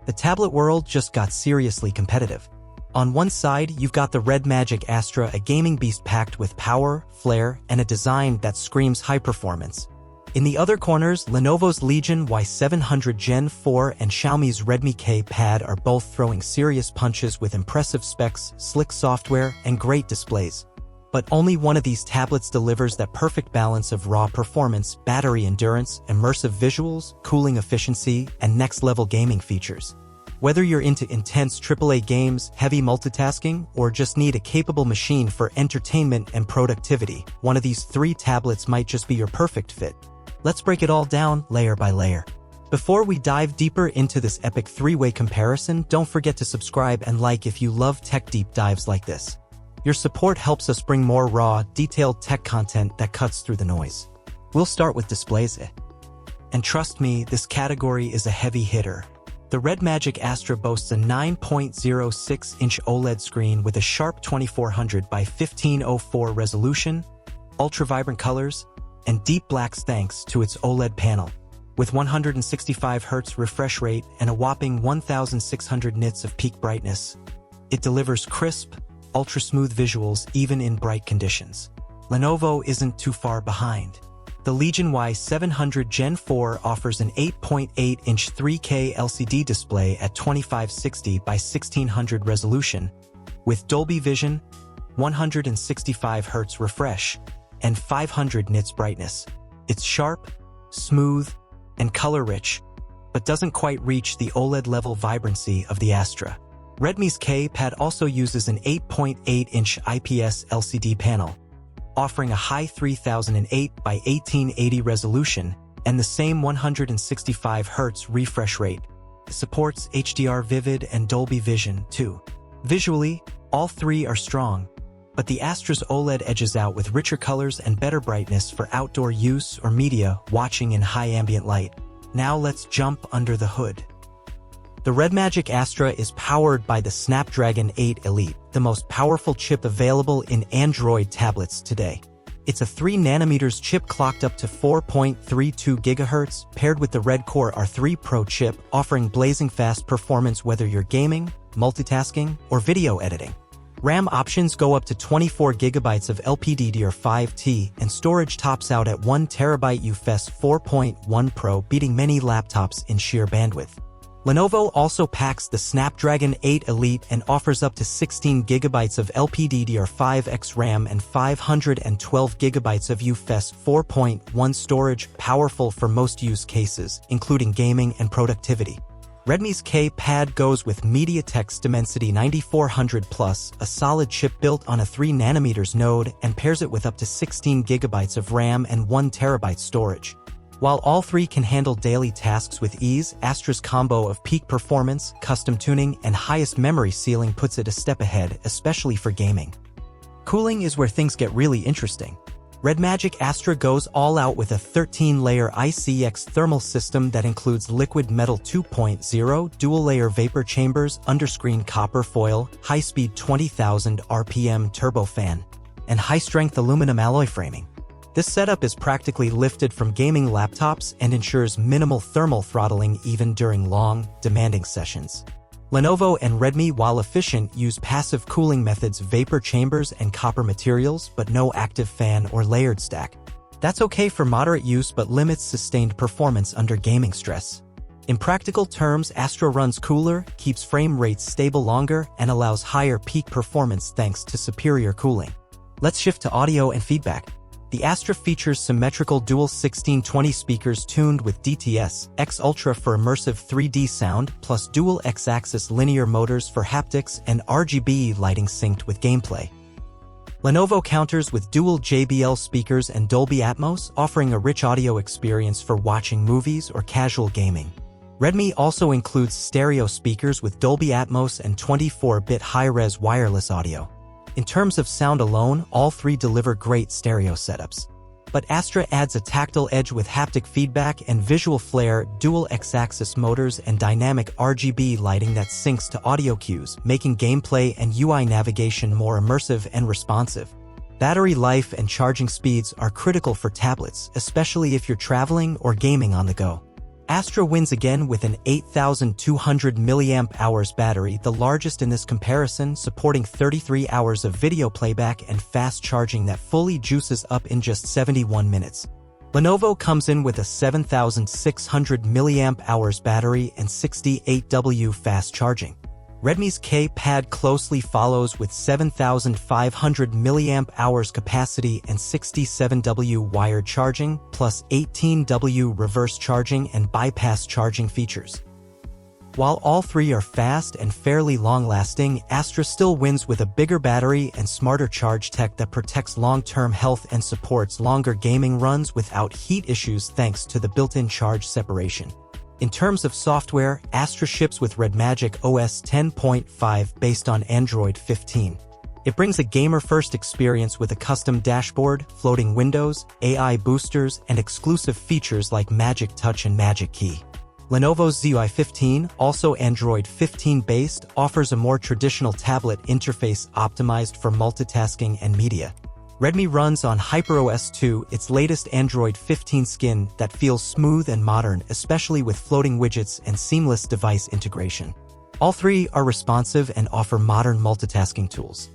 the tablet world just got seriously competitive. On one side, you've got the RedMagic Astra, a gaming beast packed with power, flair, and a design that screams high performance. In the other corners, Lenovo's Legion Y700 Gen 4 and Xiaomi's Redmi KPad are both throwing serious punches with impressive specs, slick software, and great displays. But only one of these tablets delivers that perfect balance of raw performance, battery endurance, immersive visuals, cooling efficiency, and next-level gaming features. Whether you're into intense AAA games, heavy multitasking, or just need a capable machine for entertainment and productivity, one of these three tablets might just be your perfect fit. Let's break it all down layer by layer. Before we dive deeper into this epic three-way comparison, don't forget to subscribe and like if you love tech deep dives like this. Your support helps us bring more raw, detailed tech content that cuts through the noise. We'll start with displays. And trust me, this category is a heavy hitter. The RedMagic Astra boasts a 9.06-inch OLED screen with a sharp 2400 by 1504 resolution, ultra-vibrant colors, and deep blacks thanks to its OLED panel. With 165 Hz refresh rate and a whopping 1600 nits of peak brightness, it delivers crisp, ultra-smooth visuals even in bright conditions. Lenovo isn't too far behind. The Legion Y700 Gen 4 offers an 8.8-inch 3K LCD display at 2560 by 1600 resolution, with Dolby Vision, 165 Hz refresh, and 500 nits brightness. It's sharp, smooth, and color-rich, but doesn't quite reach the OLED-level vibrancy of the Astra. Redmi's KPad also uses an 8.8-inch IPS LCD panel, offering a high 3008 by 1880 resolution and the same 165 Hz refresh rate. It supports HDR Vivid and Dolby Vision, too. Visually, all three are strong, but the Astra's OLED edges out with richer colors and better brightness for outdoor use or media watching in high ambient light. Now let's jump under the hood. The RedMagic Astra is powered by the Snapdragon 8 Elite, the most powerful chip available in Android tablets today. It's a 3nm chip clocked up to 4.32 GHz, paired with the Red Core R3 Pro chip, offering blazing fast performance whether you're gaming, multitasking, or video editing. RAM options go up to 24 GB of LPDDR5T, and storage tops out at 1 TB UFS 4.1 Pro, beating many laptops in sheer bandwidth. Lenovo also packs the Snapdragon 8 Elite and offers up to 16 GB of LPDDR5X RAM and 512 GB of UFS 4.1 storage, powerful for most use cases, including gaming and productivity. Redmi's KPad goes with MediaTek's Dimensity 9400 Plus, a solid chip built on a 3nm node, and pairs it with up to 16 GB of RAM and 1 TB storage. While all three can handle daily tasks with ease, Astra's combo of peak performance, custom tuning, and highest memory ceiling puts it a step ahead, especially for gaming. Cooling is where things get really interesting. RedMagic Astra goes all out with a 13-layer ICX thermal system that includes liquid metal 2.0, dual-layer vapor chambers, underscreen copper foil, high-speed 20,000 RPM turbofan, and high-strength aluminum alloy framing. This setup is practically lifted from gaming laptops and ensures minimal thermal throttling even during long, demanding sessions. Lenovo and Redmi, while efficient, use passive cooling methods, vapor chambers, and copper materials, but no active fan or layered stack. That's okay for moderate use but limits sustained performance under gaming stress. In practical terms, Astra runs cooler, keeps frame rates stable longer, and allows higher peak performance thanks to superior cooling. Let's shift to audio and feedback. The Astra features symmetrical dual 1620 speakers tuned with DTS X Ultra for immersive 3D sound, plus dual X-axis linear motors for haptics and RGB lighting synced with gameplay. Lenovo counters with dual JBL speakers and Dolby Atmos, offering a rich audio experience for watching movies or casual gaming. Redmi also includes stereo speakers with Dolby Atmos and 24-bit high-res wireless audio. In terms of sound alone, all three deliver great stereo setups. But Astra adds a tactile edge with haptic feedback and visual flair, dual X-axis motors, and dynamic RGB lighting that syncs to audio cues, making gameplay and UI navigation more immersive and responsive. Battery life and charging speeds are critical for tablets, especially if you're traveling or gaming on the go. Astra wins again with an 8,200 mAh battery, the largest in this comparison, supporting 33 hours of video playback and fast charging that fully juices up in just 71 minutes. Lenovo comes in with a 7,600 mAh battery and 68W fast charging. Redmi's KPad closely follows with 7,500 mAh capacity and 67W wired charging, plus 18W reverse charging and bypass charging features. While all three are fast and fairly long-lasting, Astra still wins with a bigger battery and smarter charge tech that protects long-term health and supports longer gaming runs without heat issues thanks to the built-in charge separation. In terms of software, Astra ships with RedMagic OS 10.5 based on Android 15. It brings a gamer-first experience with a custom dashboard, floating windows, AI boosters, and exclusive features like Magic Touch and Magic Key. Lenovo's Y700, also Android 15 based, offers a more traditional tablet interface optimized for multitasking and media. Redmi runs on HyperOS 2, its latest Android 15 skin that feels smooth and modern, especially with floating widgets and seamless device integration. All three are responsive and offer modern multitasking tools.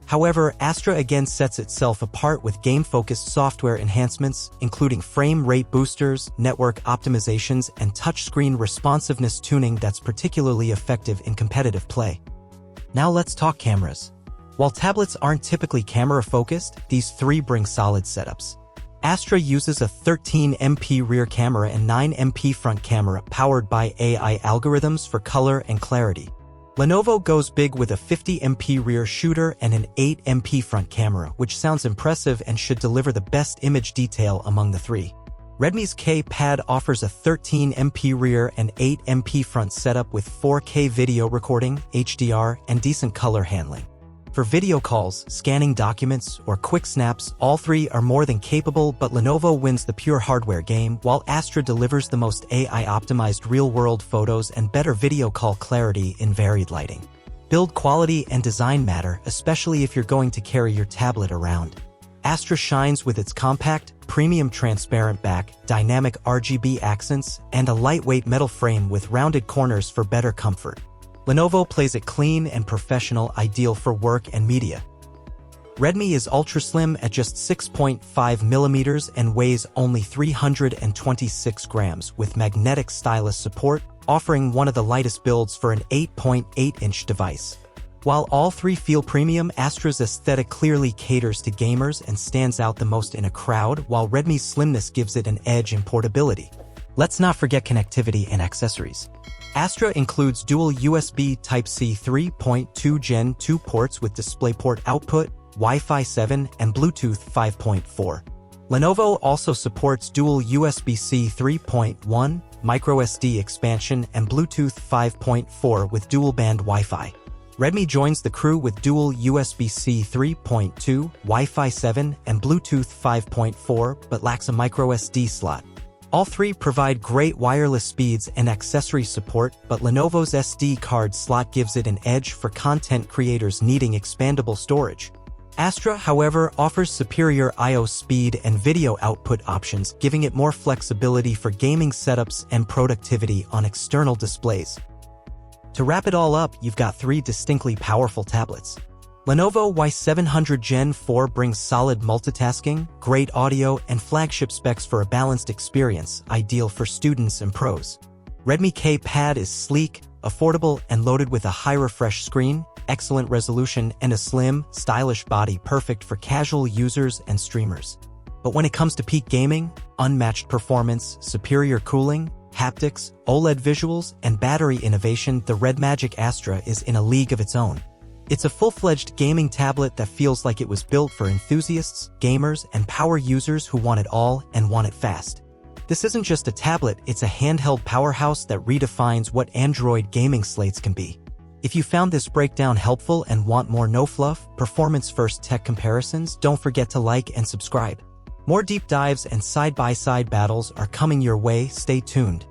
However, Astra again sets itself apart with game-focused software enhancements, including frame rate boosters, network optimizations, and touchscreen responsiveness tuning that's particularly effective in competitive play. Now let's talk cameras. While tablets aren't typically camera-focused, these three bring solid setups. Astra uses a 13MP rear camera and 9MP front camera powered by AI algorithms for color and clarity. Lenovo goes big with a 50MP rear shooter and an 8MP front camera, which sounds impressive and should deliver the best image detail among the three. Redmi's KPad offers a 13MP rear and 8MP front setup with 4K video recording, HDR, and decent color handling. For video calls, scanning documents, or quick snaps, all three are more than capable, but Lenovo wins the pure hardware game, while Astra delivers the most AI-optimized real-world photos and better video call clarity in varied lighting. Build quality and design matter, especially if you're going to carry your tablet around. Astra shines with its compact, premium transparent back, dynamic RGB accents, and a lightweight metal frame with rounded corners for better comfort. Lenovo plays it clean and professional, ideal for work and media. Redmi is ultra-slim at just 6.5mm and weighs only 326 grams with magnetic stylus support, offering one of the lightest builds for an 8.8-inch device. While all three feel premium, Astra's aesthetic clearly caters to gamers and stands out the most in a crowd, while Redmi's slimness gives it an edge in portability. Let's not forget connectivity and accessories. Astra includes dual USB Type-C 3.2 Gen 2 ports with DisplayPort output, Wi-Fi 7, and Bluetooth 5.4. Lenovo also supports dual USB-C 3.1, microSD expansion, and Bluetooth 5.4 with dual-band Wi-Fi. Redmi joins the crew with dual USB-C 3.2, Wi-Fi 7, and Bluetooth 5.4, but lacks a microSD slot. All three provide great wireless speeds and accessory support, but Lenovo's SD card slot gives it an edge for content creators needing expandable storage. Astra, however, offers superior I/O speed and video output options, giving it more flexibility for gaming setups and productivity on external displays. To wrap it all up, you've got three distinctly powerful tablets. Lenovo Y700 Gen 4 brings solid multitasking, great audio, and flagship specs for a balanced experience, ideal for students and pros. Redmi KPad is sleek, affordable, and loaded with a high refresh screen, excellent resolution, and a slim, stylish body perfect for casual users and streamers. But when it comes to peak gaming, unmatched performance, superior cooling, haptics, OLED visuals, and battery innovation, the RedMagic Astra is in a league of its own. It's a full-fledged gaming tablet that feels like it was built for enthusiasts, gamers, and power users who want it all and want it fast. This isn't just a tablet, it's a handheld powerhouse that redefines what Android gaming slates can be. If you found this breakdown helpful and want more no-fluff, performance-first tech comparisons, don't forget to like and subscribe. More deep dives and side-by-side battles are coming your way, stay tuned.